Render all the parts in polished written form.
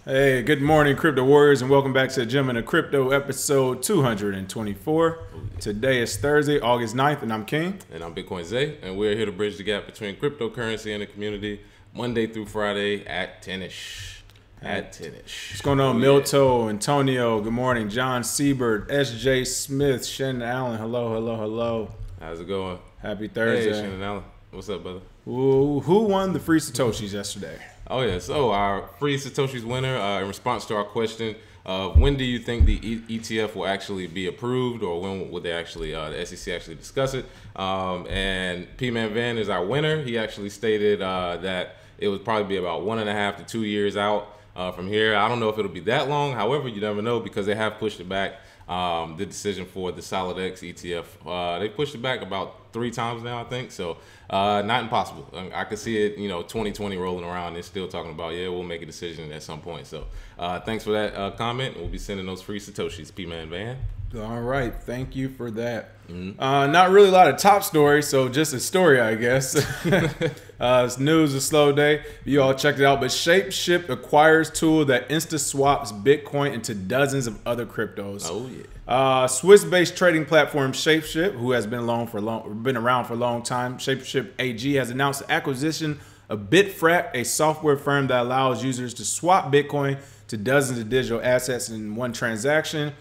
Hey, good morning, Crypto Warriors, and welcome back to the Gem in the Crypto episode 224. Today is Thursday, August 9th, and I'm King. And I'm Bitcoin Zay, and we're here to bridge the gap between cryptocurrency and the community Monday through Friday at 10-ish. What's going on, Milto, Antonio, good morning, John Siebert, SJ Smith, Shannon Allen, hello. How's it going? Happy Thursday. Hey, Shannon Allen. What's up, brother? Ooh, who won the free Satoshis yesterday? Oh, yeah. So our free Satoshi's winner, in response to our question, when do you think the ETF will actually be approved, or when would they actually, the SEC actually discuss it? And P-Man Van is our winner. He actually stated that it would probably be about 1.5 to 2 years out from here. I don't know if it'll be that long. However, you never know because they have pushed it back. The decision for the Solid X ETF, they pushed it back about 3 times now, I think. So not impossible. I could see it, 2020 rolling around. They're still talking about, yeah, we'll make a decision at some point. So thanks for that comment. We'll be sending those free Satoshis, P-Man Van. All right, thank you for that. Not really a lot of top stories, so just a story, I guess. It's news, a slow day. You all checked it out, but ShapeShift Acquires Tool that Insta-Swaps Bitcoin into dozens of other cryptos. Oh, yeah. Swiss-based trading platform ShapeShift, who has been around for a long time, ShapeShift AG has announced the acquisition of Bitfract, a software firm that allows users to swap Bitcoin to dozens of digital assets in one transaction.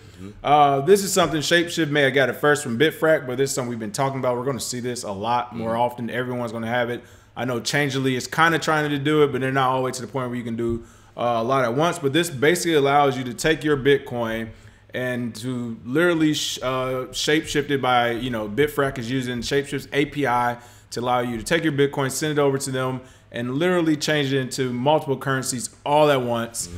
This is something ShapeShift may have got it first from Bitfract, but this is something we've been talking about. We're going to see this a lot more often. Everyone's going to have it. I know Changelly is kind of trying to do it, but they're not all the way to the point where you can do a lot at once. But this basically allows you to take your Bitcoin and to literally shape-shift it by, Bitfract is using ShapeShift's API to allow you to take your Bitcoin, send it over to them, and literally change it into multiple currencies all at once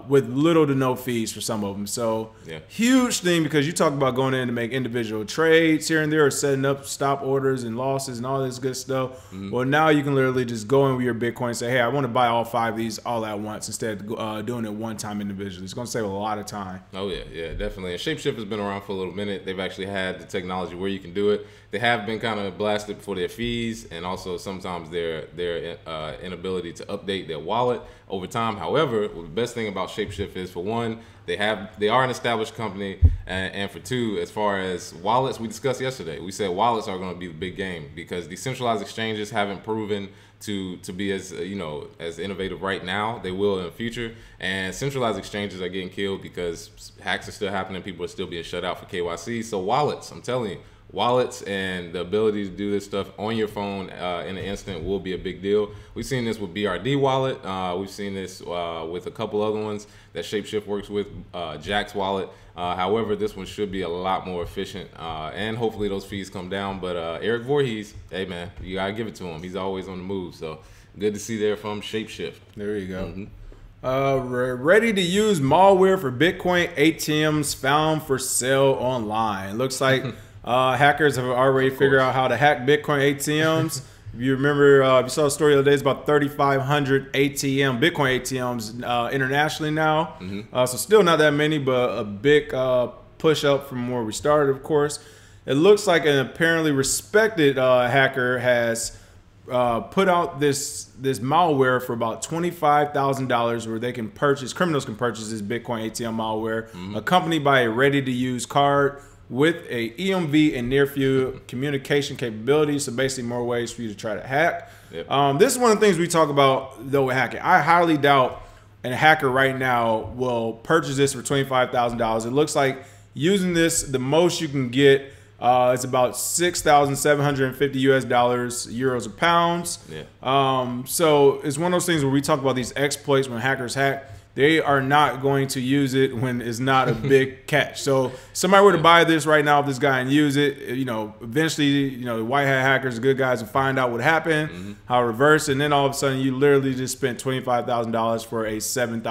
with little to no fees for some of them. So huge thing, because you talk about going in to make individual trades here and there, or setting up stop orders and losses and all this good stuff. Well, now you can literally just go in with your Bitcoin and say, hey, I want to buy all 5 of these all at once instead of doing it one time individually. It's going to save a lot of time. Oh, yeah, definitely. And ShapeShift has been around for a little minute. They've actually had the technology where you can do it. They have been kind of blasted for their fees and also sometimes their inability to update their wallet over time. However, the best thing about ShapeShift is, for one, they are an established company, and for two, as far as wallets, we discussed yesterday. We said wallets are going to be the big game because decentralized exchanges haven't proven to be as as innovative right now. They will in the future, and centralized exchanges are getting killed because hacks are still happening. People are still being shut out for KYC. So wallets, I'm telling you, wallets and the ability to do this stuff on your phone in an instant will be a big deal. We've seen this with BRD wallet. We've seen this with a couple other ones that ShapeShift works with, Jack's wallet. However, this one should be a lot more efficient, and hopefully those fees come down. But Eric Voorhees, hey man, you gotta give it to him. He's always on the move. So good to see there from ShapeShift. There you go. Ready to use malware for Bitcoin ATMs found for sale online. Looks like hackers have already figured out how to hack Bitcoin ATMs. If you remember, if you saw the story the other day, it's about 3,500 Bitcoin ATMs internationally now. So still not that many, but a big push up from where we started, of course. It looks like an apparently respected hacker has put out this malware for about $25,000 where they can purchase, criminals can purchase this Bitcoin ATM malware, accompanied by a ready-to-use card with a EMV and near-field communication capability. So basically more ways for you to try to hack. This is one of the things we talk about, though, with hacking. I highly doubt a hacker right now will purchase this for $25,000. It looks like using this, the most you can get is about $6,750 US dollars, euros, or pounds. So it's one of those things where we talk about these exploits when hackers hack. They are not going to use it when it's not a big catch. So somebody were to buy this right now, this guy, and use it, eventually, the white hat hackers, the good guys, will find out what happened, how it reversed, and then all of a sudden you literally just spent $25,000 for a $7,000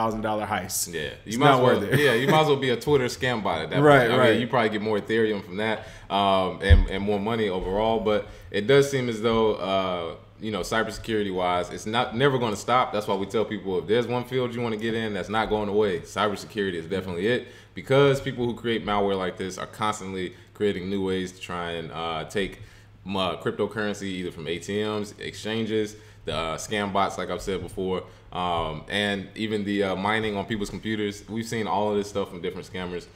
heist. Yeah, it's not worth it. Yeah, you might as well be a Twitter scam bot at that point. Right. I mean, you probably get more Ethereum from that, and more money overall. But it does seem as though cybersecurity wise, it's never going to stop. That's why we tell people, if there's one field you want to get in that's not going away, cybersecurity is definitely it, because people who create malware like this are constantly creating new ways to try and take cryptocurrency either from ATMs, exchanges, the scam bots, like I've said before, and even the mining on people's computers. We've seen all of this stuff from different scammers.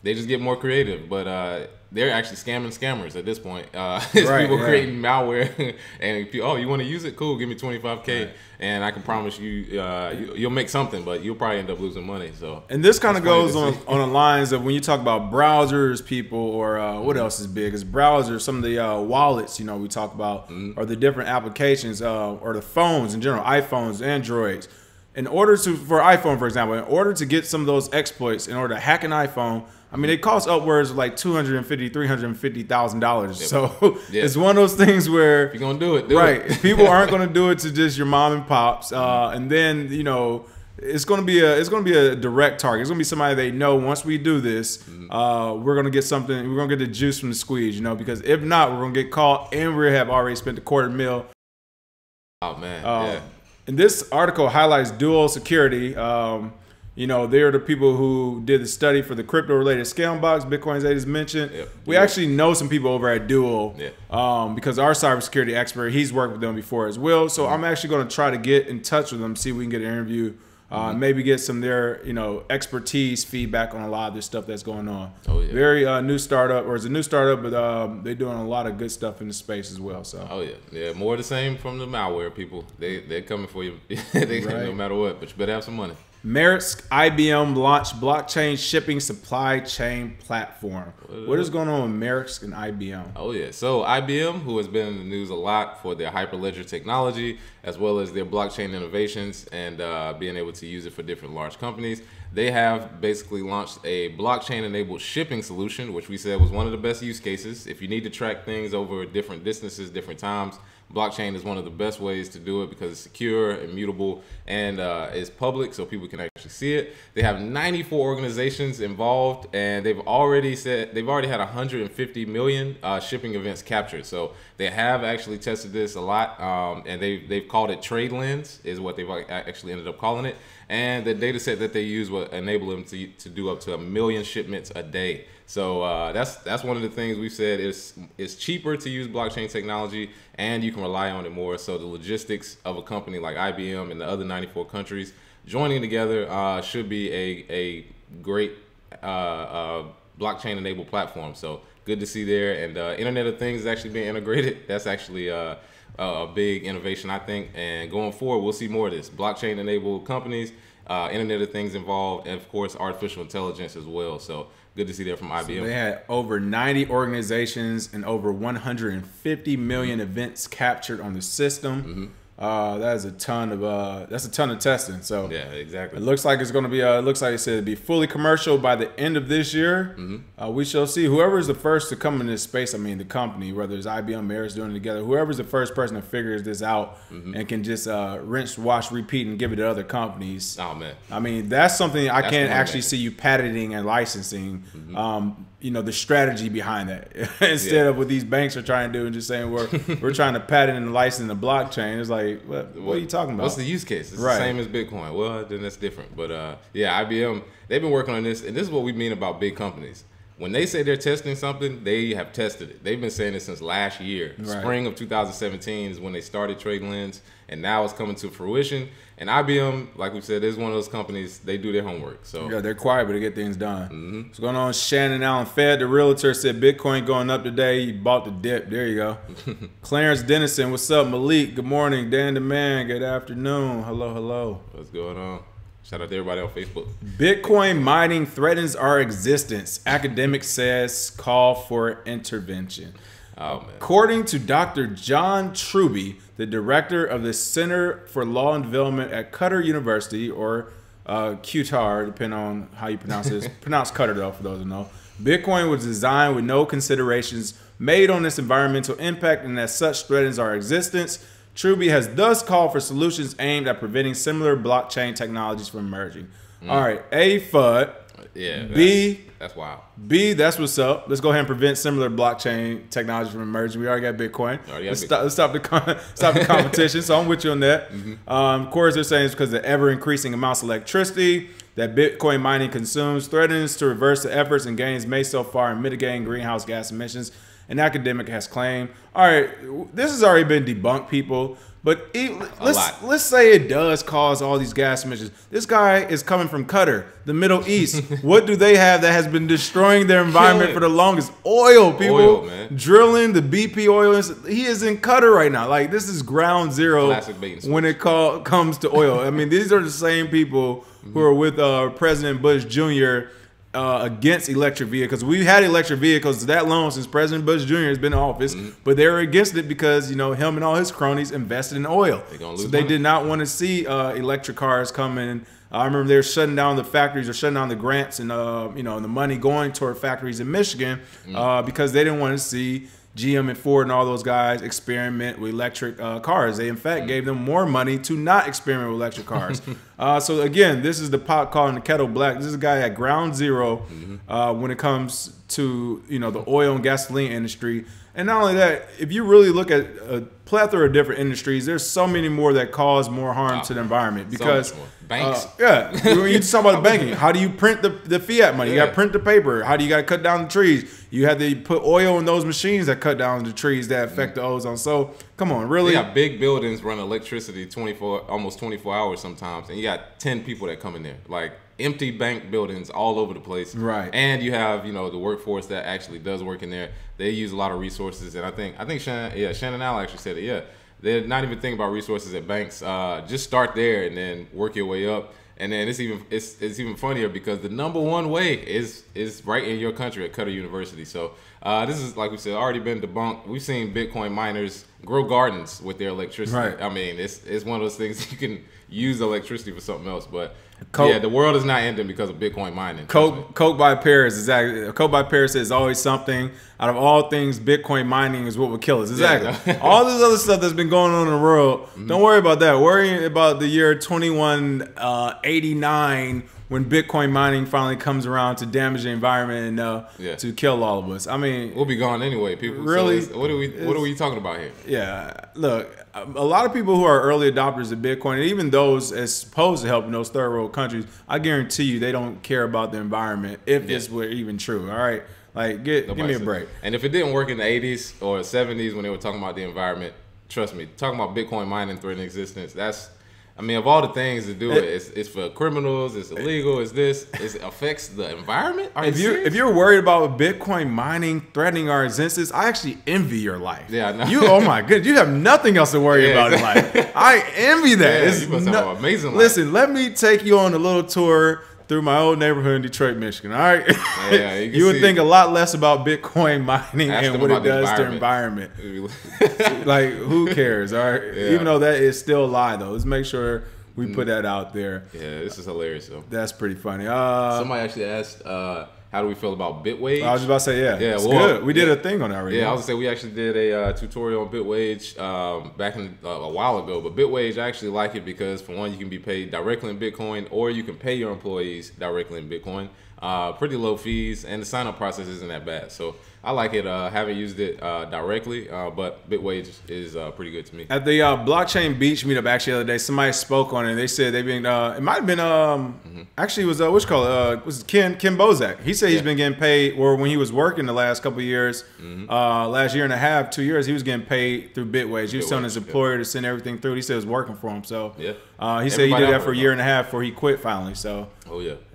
They just get more creative, but they're actually scamming scammers at this point. It's people creating malware, and oh, you want to use it? Cool, give me 25K, and I can promise you, you'll make something, but you'll probably end up losing money. So, and this kind of goes on the lines of when you talk about browsers, people, or what else is big? Is browsers, some of the wallets, you know, we talk about, or the different applications, or the phones in general, iPhones, Androids. In order to, for iPhone, for example, in order to get some of those exploits, in order to hack an iPhone, I mean, it costs upwards of like $250,000, $350,000. So it's one of those things where if you're gonna do it, people aren't gonna do it to just your mom and pops, and then you know it's gonna be a direct target. It's gonna be somebody they know. Once we do this, we're gonna get something. We're gonna get the juice from the squeeze, you know. Because if not, we're gonna get caught, and we have already spent $250,000. Oh man, And this article highlights Duo Security. You know, they're the people who did the study for the crypto-related scam box, Bitcoin, as I just mentioned. We actually know some people over at Duo because our cybersecurity expert, he's worked with them before as well. So I'm actually going to try to get in touch with them, see if we can get an interview, maybe get some of their, you know, expertise, feedback on a lot of this stuff that's going on. Very new startup, or it's a new startup, but they're doing a lot of good stuff in the space as well. So more of the same from the malware people. They're coming for you, no matter what. But you better have some money. Maersk, IBM launched blockchain shipping supply chain platform. What is going on with Maersk and IBM? So IBM, who has been in the news a lot for their hyperledger technology, as well as their blockchain innovations and being able to use it for different large companies, they have basically launched a blockchain-enabled shipping solution, which we said was one of the best use cases. If you need to track things over different distances, different times, blockchain is one of the best ways to do it because it's secure, immutable, and is public, so people can actually see it. They have 94 organizations involved, and they've already had 150 million shipping events captured. So they have actually tested this a lot, and they've called it Trade Lens, is what they've actually ended up calling it. And the data set that they use will enable them to do up to 1 million shipments a day. So that's one of the things we've said is it's cheaper to use blockchain technology, and you can rely on it more. So the logistics of a company like IBM and the other 94 countries joining together should be a great blockchain-enabled platform. So good to see there. And Internet of Things is actually being integrated. That's actually a big innovation, I think. And going forward, we'll see more of this. Blockchain-enabled companies, Internet of Things involved, and of course, artificial intelligence as well. So good to see that from IBM. So they had over 90 organizations and over 150 million events captured on the system. That is a ton of testing. So yeah, exactly. It looks like it's going to be looks like it said it'd be fully commercial by the end of this year. We shall see. Whoever is the first to come in this space, I mean the company, whether it's IBM, Maersk doing it together, whoever's the first person that figures this out and can just rinse, wash, repeat, and give it to other companies. Oh man, I mean that's something I can't actually see you patenting and licensing. You know, the strategy behind that instead of what these banks are trying to do and just saying we're trying to patent and license the blockchain. It's like what are you talking about? What's the use case? It's the same as Bitcoin. Well, then that's different. But yeah, IBM, they've been working on this, and this is what we mean about big companies. When they say they're testing something, they have tested it. They've been saying it since last year. Spring of 2017 is when they started Trade Lens, and now it's coming to fruition. And IBM, like we said, is one of those companies, they do their homework. So yeah, they're quiet, but they get things done. What's going on? Shannon Allen Fed, the realtor, said Bitcoin going up today. He bought the dip. There you go. Clarence Dennison, what's up? Malik, good morning. Dan the Man, good afternoon. Hello, hello. What's going on? Shout out to everybody on Facebook. Bitcoin mining threatens our existence. Academic says call for intervention. Oh, man. According to Dr. John Truby, the director of the Center for Law and Development at Qatar University, or Qatar, depending on how you pronounce it. Pronounced Qatar, though, for those who know. Bitcoin was designed with no considerations made on its environmental impact, and as such threatens our existence. Truby has thus called for solutions aimed at preventing similar blockchain technologies from emerging. All right, A, FUD. Yeah. B, that's wild. B, that's what's up. Let's go ahead and prevent similar blockchain technologies from emerging. We already got Bitcoin. Let's stop the competition. So I'm with you on that. Of course, they're saying it's because of the ever-increasing amounts of electricity that Bitcoin mining consumes threatens to reverse the efforts and gains made so far in mitigating greenhouse gas emissions. An academic has claimed. All right, this has already been debunked, people. But let's say it does cause all these gas emissions. This guy is coming from Qatar, the Middle East. What do they have that has been destroying their environment for the longest? Oil, people. Oil, man. Drilling the BP oil. He is in Qatar right now. Like, this is ground zero when it comes to oil. I mean, these are the same people who are with President Bush Jr. Against electric vehicles. We've had electric vehicles that long since President Bush Jr. has been in office, but they're against it because, you know, him and all his cronies invested in oil. So they did not want to see electric cars coming. I remember they're shutting down the factories or shutting down the grants and you know, the money going toward factories in Michigan because they didn't want to see GM and Ford and all those guys experiment with electric cars. They, in fact, gave them more money to not experiment with electric cars. So, again, this is the pot calling the kettle black. This is a guy at ground zero when it comes to, you know, the oil and gasoline industry. And not only that, if you really look at a plethora of different industries, there's so many more that cause more harm to the environment. Because banks, when you talk about banking, how do you print the fiat money? You got to print the paper. How do you got to cut down the trees? You have to put oil in those machines that cut down the trees that affect the ozone. So come on, really? They got big buildings run electricity almost 24 hours sometimes, and you got 10 people that come in there, like empty bank buildings all over the place. Right. And you have, you know, the workforce that actually does work in there. They use a lot of resources, and I think Shannon Al actually said it. Yeah, they're not even thinking about resources at banks. Just start there and then work your way up. And then it's even funnier because the #1 way is right in your country at Qatar University. So this is, like we said, already been debunked. We've seen Bitcoin miners grow gardens with their electricity. Right. I mean, it's one of those things you can use electricity for something else. But yeah, the world is not ending because of Bitcoin mining. Coke by Paris, exactly. Coke by Paris is always something. Out of all things, Bitcoin mining is what would kill us. Exactly. Yeah. All this other stuff that's been going on in the world, don't worry about that. Worry about the year 2189 when Bitcoin mining finally comes around to damage the environment and to kill all of us. I mean, we'll be gone anyway, people. Really? So what are we talking about here? Yeah, look, a lot of people who are early adopters of Bitcoin, and even those as supposed to help in those third world countries, I guarantee you they don't care about the environment if this were even true. All right, like give me a break. And if it didn't work in the 80s or 70s when they were talking about the environment, trust me, talking about Bitcoin mining threatening existence, I mean, of all the things to do it's for criminals, it's illegal, it affects the environment. If you're worried about Bitcoin mining threatening our existence, I actually envy your life. Yeah, I know. Oh my goodness, you have nothing else to worry about in life. I envy that. Yeah, you must have an amazing life. Listen, let me take you on a little tour through my old neighborhood in Detroit, Michigan. All right, yeah, you would think a lot less about Bitcoin mining and what it does to the environment. Like, who cares? All right, even though that is still a lie, though. Let's make sure we put that out there. Yeah, this is hilarious, though. That's pretty funny. Somebody actually asked, how do we feel about Bitwage? I was just about to say, it's good. We did a thing on that already. Yeah, I was going to say we actually did a tutorial on Bitwage back in a while ago. But Bitwage, I actually like it because, for one, you can be paid directly in Bitcoin, or you can pay your employees directly in Bitcoin. Pretty low fees, and the sign-up process isn't that bad. So I like it. Haven't used it directly, but Bitwage is pretty good to me. At the Blockchain Beach meetup, actually, the other day, somebody spoke on it. And they said they've been. It might have been. Actually, it was what's called. Was Ken Bozak? He said he's been getting paid, or when he was working the last couple of years, last year and a half, 2 years, he was getting paid through Bitwage. He was telling his employer to send everything through. He said it was working for him. So he said he did that for a year and a half before he quit finally. So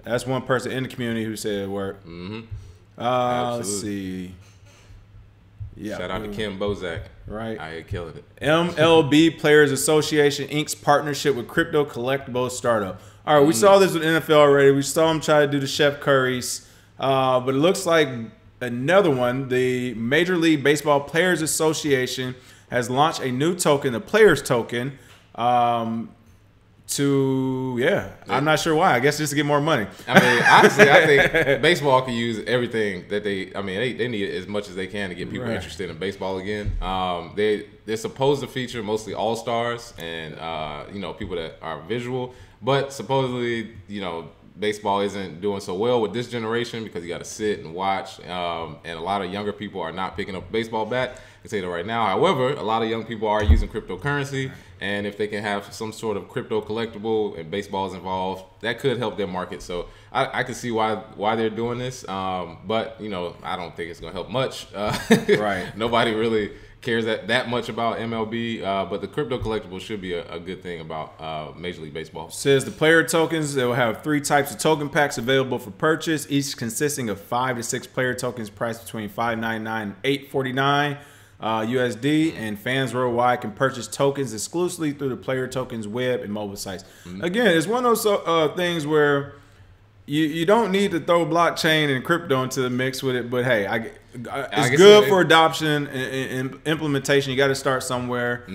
that's one person in the community who said it worked. Let's see. Yeah. Shout out to Kim Bozak. Right. I ain't killing it. MLB Players Association Inc.'s partnership with crypto collectibles startup. All right, we saw this with NFL already. We saw them try to do the Chef Curry's. But it looks like another one, the Major League Baseball Players Association has launched a new token, the Players Token, I'm not sure why. I guess just to get more money. I mean, honestly, I think baseball can use everything that they need as much as they can to get people interested in baseball again. They're supposed to feature mostly all-stars and, people that are visual. But supposedly, baseball isn't doing so well with this generation because you got to sit and watch. And a lot of younger people are not picking up a baseball bat. I can say that right now. However, a lot of young people are using cryptocurrency. And if they can have some sort of crypto collectible and baseball is involved, that could help their market. So I can see why they're doing this. But, I don't think it's going to help much. Nobody really cares that much about MLB, but the crypto collectibles should be a good thing about Major League Baseball. Says the player tokens, they will have 3 types of token packs available for purchase, each consisting of 5 to 6 player tokens priced between $5.99 and $8.49 USD, and fans worldwide can purchase tokens exclusively through the player tokens web and mobile sites. Again, it's one of those things where you don't need to throw blockchain and crypto into the mix with it, but hey, it's good for adoption and implementation. You got to start somewhere.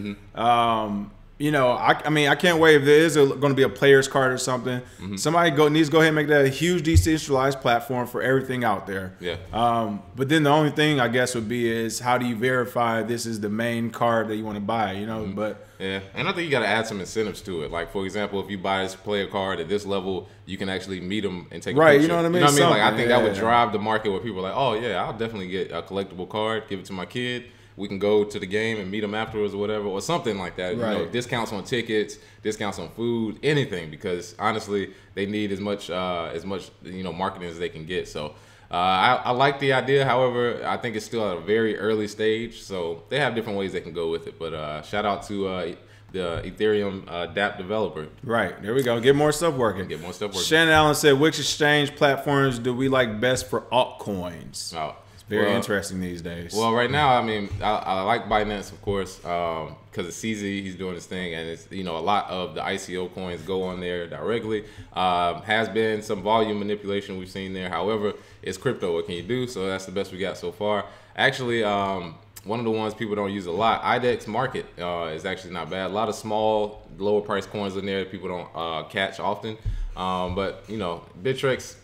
You know, I mean, I can't wait if there is going to be a player's card or something. Somebody needs to go ahead and make that a huge decentralized platform for everything out there. Yeah. But then the only thing I guess would be is how do you verify this is the main card that you want to buy? You know, but yeah, and I think you got to add some incentives to it. Like for example, if you buy this player card at this level, you can actually meet them and take a picture. You know what I mean? You know what I mean? Like I think that would drive the market where people are like, oh yeah, I'll definitely get a collectible card, give it to my kid. We can go to the game and meet them afterwards or whatever, or something like that. Right. You know, discounts on tickets, discounts on food, anything, because honestly, they need as much you know, marketing as they can get. So I like the idea. However, I think it's still at a very early stage. So they have different ways they can go with it. But shout out to the Ethereum dApp developer. Right, there we go. Get more stuff working. Get more stuff working. Shannon Allen said, which exchange platforms do we like best for altcoins? Oh. Very interesting these days. Well, right now, I mean, I like Binance, of course, because it's CZ, he's doing his thing, and it's, you know, a lot of the ICO coins go on there directly. Has been some volume manipulation we've seen there. However, it's crypto. What can you do? So that's the best we got so far. Actually, one of the ones people don't use a lot, IDEX Market, is actually not bad. A lot of small, lower price coins in there that people don't catch often. But, you know, Bittrex,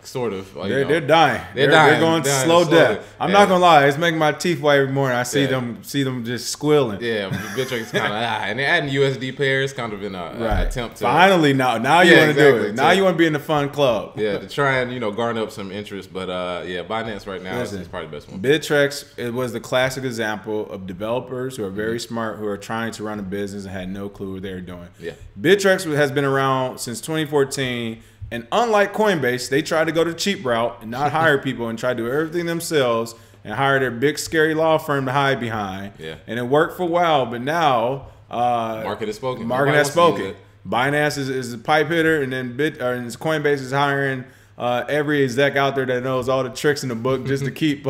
sort of. They're dying. They're going slow death. I'm not gonna lie. It's making my teeth white every morning. I see them just squealing. Yeah, Bittrex is kind of and they're adding USD pairs, kind of in an attempt to finally now you want to do it. Now you want to be in the fun club. Yeah, to try and garner up some interest. But yeah, Binance right now is probably the best one. Bittrex, it was the classic example of developers who are very smart, who are trying to run a business and had no clue what they were doing. Yeah, Bittrex has been around since 2014. And unlike Coinbase, they tried to go the cheap route and not hire people and try to do everything themselves and hire their big scary law firm to hide behind. Yeah. And it worked for a while, but now market has spoken. Binance is a pipe hitter, and then Coinbase is hiring every exec out there that knows all the tricks in the book just to keep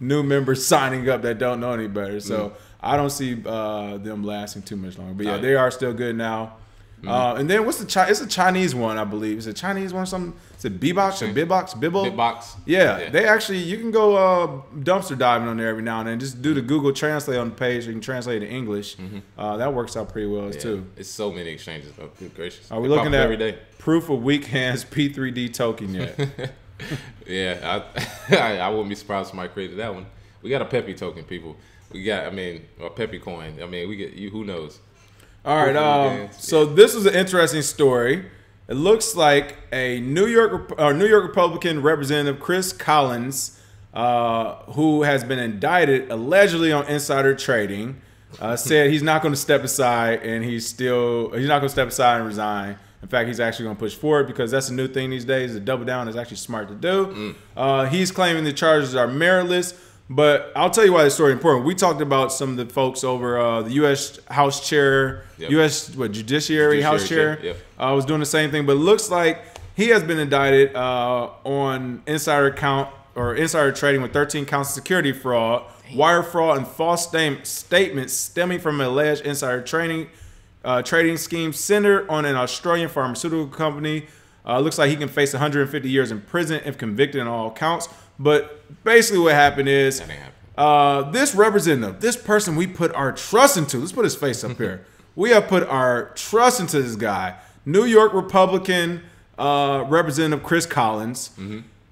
new members signing up that don't know any better. So I don't see them lasting too much longer. But yeah, they are still good now. And then what's it's a Chinese one, I believe. It's a Chinese one or something. Is it Bbox or Bibbox? Bitbox. Yeah, they actually, you can go dumpster diving on there every now and then. Just do the Google Translate on the page. You can translate it to English. That works out pretty well too. It's so many exchanges. Oh, good gracious. Are we looking at every day? Proof of weak hands P3D token yet? Yeah, I wouldn't be surprised if somebody created that one. We got a Pepe token, people. We got, a Pepe coin. We get you. Who knows? All right. So this is an interesting story. It looks like a New York Republican representative, Chris Collins, who has been indicted allegedly on insider trading, said he's not going to step aside, and he's not going to step aside and resign. In fact, he's actually going to push forward because that's a new thing these days. The double down is actually smart to do. He's claiming the charges are meritless. But I'll tell you why this story is important. We talked about some of the folks over the U.S. House Chair, U.S. Judiciary House Chair, was doing the same thing. But it looks like he has been indicted on insider trading with 13 counts of security fraud, wire fraud, and false statements stemming from an alleged insider trading scheme centered on an Australian pharmaceutical company. Looks like he can face 150 years in prison if convicted on all counts. But basically what happened is this representative, this person we put our trust into, let's put his face up here. We have put our trust into this guy, New York Republican Representative Chris Collins.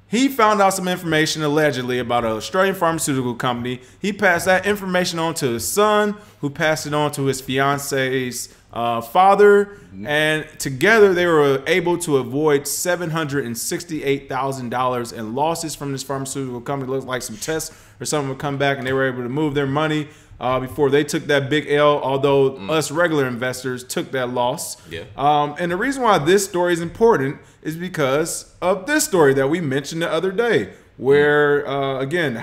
He found out some information allegedly about an Australian pharmaceutical company. He passed that information on to his son, who passed it on to his fiance's father, and together they were able to avoid $768,000 in losses from this pharmaceutical company. It looked like some tests or something would come back, and they were able to move their money before they took that big L, although us regular investors took that loss. And the reason why this story is important is because of this story that we mentioned the other day. where again,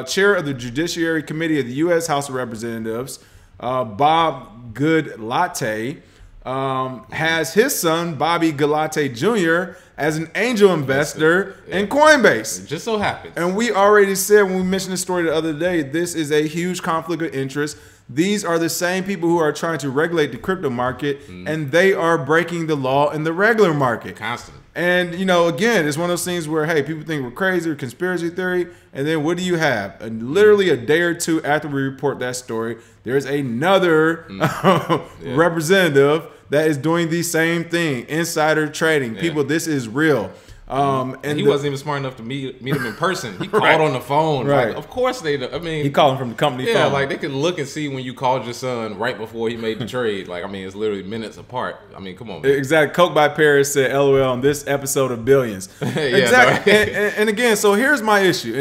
Chair of the Judiciary Committee of the U.S. House of Representatives, Bob Goodlatte, has his son Bobby Goodlatte Jr. as an angel investor in Coinbase. It just so happens. And we already said when we mentioned the story the other day, this is a huge conflict of interest. These are the same people who are trying to regulate the crypto market, and they are breaking the law in the regular market. Constantly. And, you know, again, it's one of those things where, hey, people think we're crazy or conspiracy theory. And then what do you have? And literally a day or two after we report that story, there's another representative that is doing the same thing. Insider trading. People, this is real. And he wasn't even smart enough to meet him in person. He called on the phone. Right. Like, of course they. I mean, he called him from the company phone. Yeah, like they could look and see when you called your son right before he made the trade. Like, I mean, it's literally minutes apart. I mean, come on, man. Exactly. Coke by Paris said, "LOL" on this episode of Billions. Exactly. And again, so here's my issue.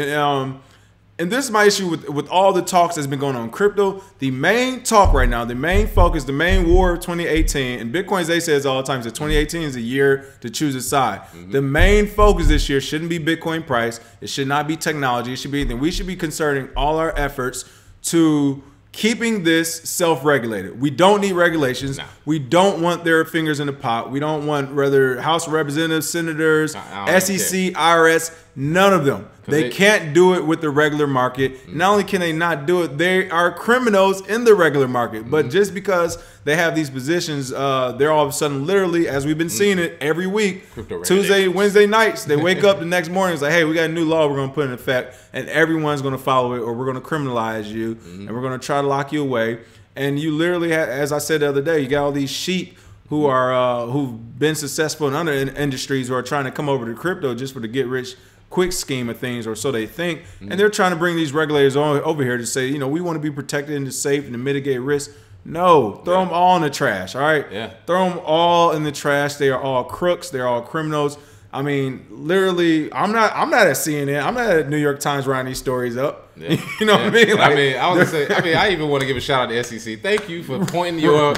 And this is my issue with all the talks that's been going on in crypto. The main talk right now, the main focus, the main war of 2018, and Bitcoin Zay says all the time that 2018 is a year to choose a side. The main focus this year shouldn't be Bitcoin price. It should not be technology. It should be anything. We should be concerning all our efforts to keeping this self-regulated. We don't need regulations. No. We don't want their fingers in the pot. We don't want whether House of Representatives, Senators, SEC, IRS, none of them. They can't do it with the regular market. Not only can they not do it, they are criminals in the regular market. But just because they have these positions, they're all of a sudden, literally, as we've been seeing it every week, Tuesday, Wednesday nights, they wake up the next morning, it's like, hey, we got a new law we're going to put in effect, and everyone's going to follow it, or we're going to criminalize you, and we're going to try to lock you away. And you literally, as I said the other day, you got all these sheep who are who've been successful in other industries who are trying to come over to crypto just for the get rich quick scheme of things, or so they think. And they're trying to bring these regulators over here to say, you know, we want to be protected and safe and to mitigate risk. No, throw them all in the trash. All right. Throw them all in the trash. They are all crooks. They're all criminals. I mean, literally, I'm not at CNN. I'm not at New York Times writing these stories up. You know what I mean? Like, I even want to give a shout out to SEC. Thank you for pointing your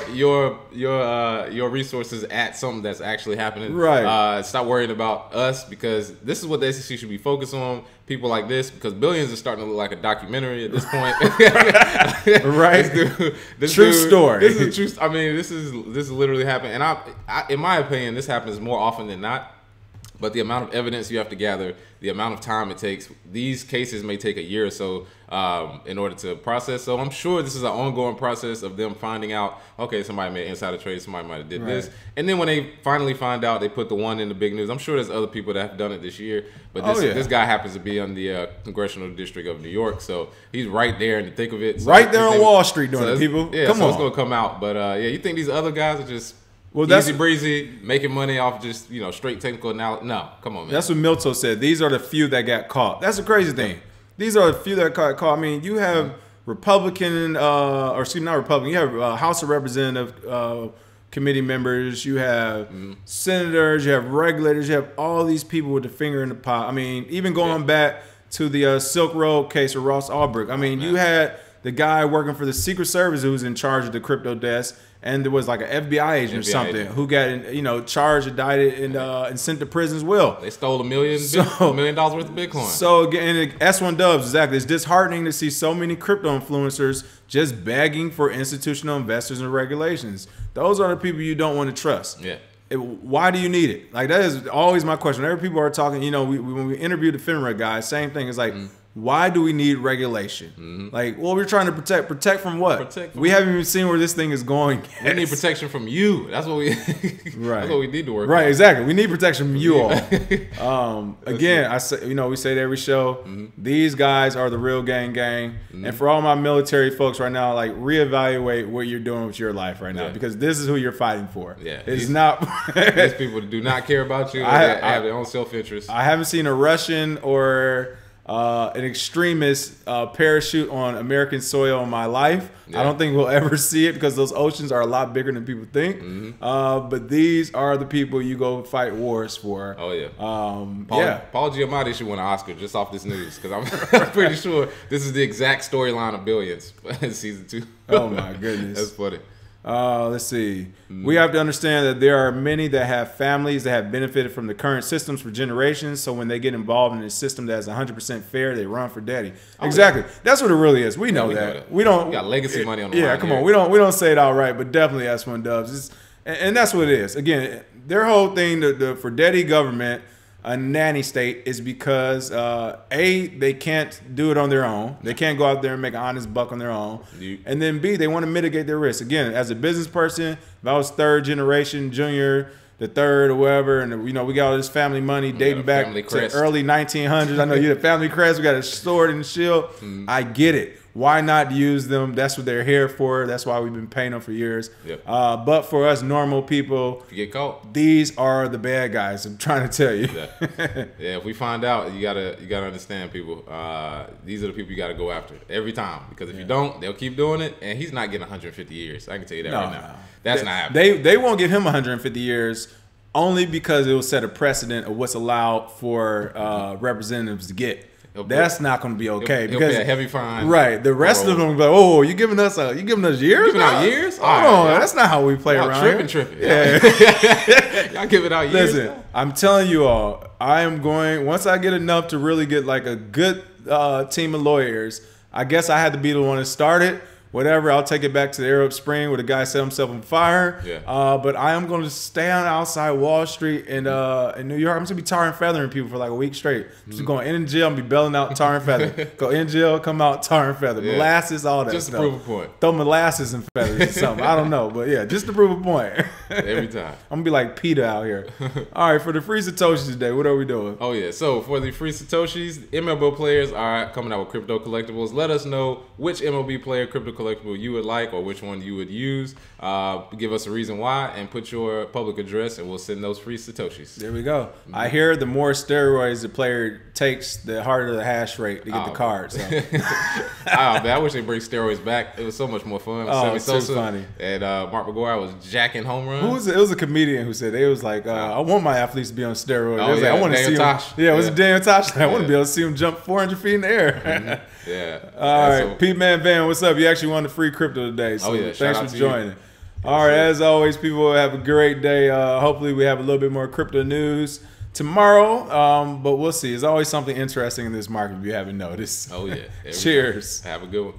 resources at something that's actually happening. Right. Stop worrying about us, because this is what the SEC should be focused on. People like this, because Billions is starting to look like a documentary at this point. Right. This true story. This is true. I mean, this is literally happening, and I, in my opinion, this happens more often than not. But the amount of evidence you have to gather, the amount of time it takes, these cases may take a year or so in order to process. So I'm sure this is an ongoing process of them finding out, okay, somebody made insider trade, somebody might have did this. And then when they finally find out, they put the one in the big news. I'm sure there's other people that have done it this year. But this guy happens to be on the Congressional District of New York. So he's right there in the thick of it. So right there on Wall Street doing it, people. Yeah, come on. It's going to come out. But yeah, you think these other guys are just... easy breezy, making money off just, you know, straight technical analysis? No, come on, man. That's what Milto said. These are the few that got caught. That's the crazy thing. These are the few that got caught. I mean, you have Republican, or excuse me, not Republican. You have House of Representative committee members. You have senators. You have regulators. You have all these people with the finger in the pot. I mean, even going back to the Silk Road case with Ross Ulbricht. I mean, you had the guy working for the Secret Service who was in charge of the crypto desk. And there was like an FBI agent or something who got, you know, charged, indicted, and sent to prison as well. They stole $1 million worth of Bitcoin. So again, S1 Dubs, exactly. It's disheartening to see so many crypto influencers just begging for institutional investors and regulations. Those are the people you don't want to trust. Yeah. Why do you need it? Like, that is always my question. Whenever people are talking, you know, when we interviewed the FINRA guy, same thing. It's like, why do we need regulation? Like, well, we're trying to protect from what? We haven't even seen where this thing is going. We need protection from you. That's what we. That's what we need to work. Right, on. Exactly. We need protection from you all. Again, I say, you know, we say it every show. These guys are the real gang. And for all my military folks right now, like, reevaluate what you're doing with your life right now, because this is who you're fighting for. Yeah, it's not. These people do not care about you. They have their own self-interest. I haven't seen a Russian or an extremist parachute on American soil in my life. I don't think we'll ever see it, because those oceans are a lot bigger than people think. But these are the people you go fight wars for. Oh yeah. Paul Giamatti should win an Oscar just off this news, because I'm pretty sure this is the exact storyline of Billions in season 2. Oh my goodness. That's funny. Let's see. We have to understand that there are many that have families that have benefited from the current systems for generations. So when they get involved in a system that's 100% fair, they run for daddy. Exactly. Yeah. That's what it really is. We know that. We don't. We got legacy money on the line. Yeah, come on. We don't say it outright, but definitely S1 Dubs. And that's what it is. Again, their whole thing, the for daddy government, a nanny state, is because they can't do it on their own. They can't go out there and make an honest buck on their own. And then B, they want to mitigate their risk. Again, as a business person, if I was third generation, junior, the third or whatever, and we got all this family money dating back to early 1900s. I know you had family crest. We got a sword and shield. I get it. Why not use them? That's what they're here for. That's why we've been paying them for years. Yep. But for us normal people, if you get caught, these are the bad guys. I'm trying to tell you. Yeah, if we find out, you gotta understand, people. These are the people you gotta go after every time, because if you don't, they'll keep doing it, and he's not getting 150 years. I can tell you that right now. That's not happening. They won't give him 150 years only because it will set a precedent of what's allowed for representatives to get. That's not going to be okay because a heavy fine. Right, the rest of them be like, "Oh, you giving us years? Giving out years? Oh, that's not how we play around." Tripping. Yeah, y'all giving out years. Listen, I'm telling you all, I am going once I get enough to really get like a good team of lawyers. I guess I had to be the one to start it. Whatever, I'll take it back to the Arab Spring where the guy set himself on fire. Yeah. But I am going to stay on outside Wall Street in New York. I'm just going to be tar and feathering people for like a week straight. Just going in jail and be belling out tar and feather. Go in jail, come out tar and feather. Yeah. Molasses, all that just stuff. Just to prove a point. Throw molasses and feathers or something. I don't know. But yeah, just to prove a point. Every time. I'm going to be like Peter out here. All right, for the free Satoshis today, what are we doing? Oh, yeah. So for the free Satoshis, MLB players are coming out with crypto collectibles. Let us know which MLB player crypto collectible you would like, or which one you would use. Give us a reason why and put your public address, and we'll send those free Satoshis. There we go. I hear the more steroids the player takes, the harder the hash rate to get the card. So. Man, I wish they bring steroids back. It was so much more fun. It's so funny. And Mark McGwire was jacking home runs. It was a comedian who said, it was like, I want my athletes to be on steroids. Oh, I want to see him. Yeah, it was Daniel Tosh. I want to be able to see him jump 400 feet in the air. Yeah. All right. Pete Man Van, what's up? You actually won the free crypto today. So thanks for joining. All right. As always, people, have a great day. Hopefully we have a little bit more crypto news tomorrow. But we'll see. There's always something interesting in this market if you haven't noticed. Oh, yeah. Cheers. Have a good one.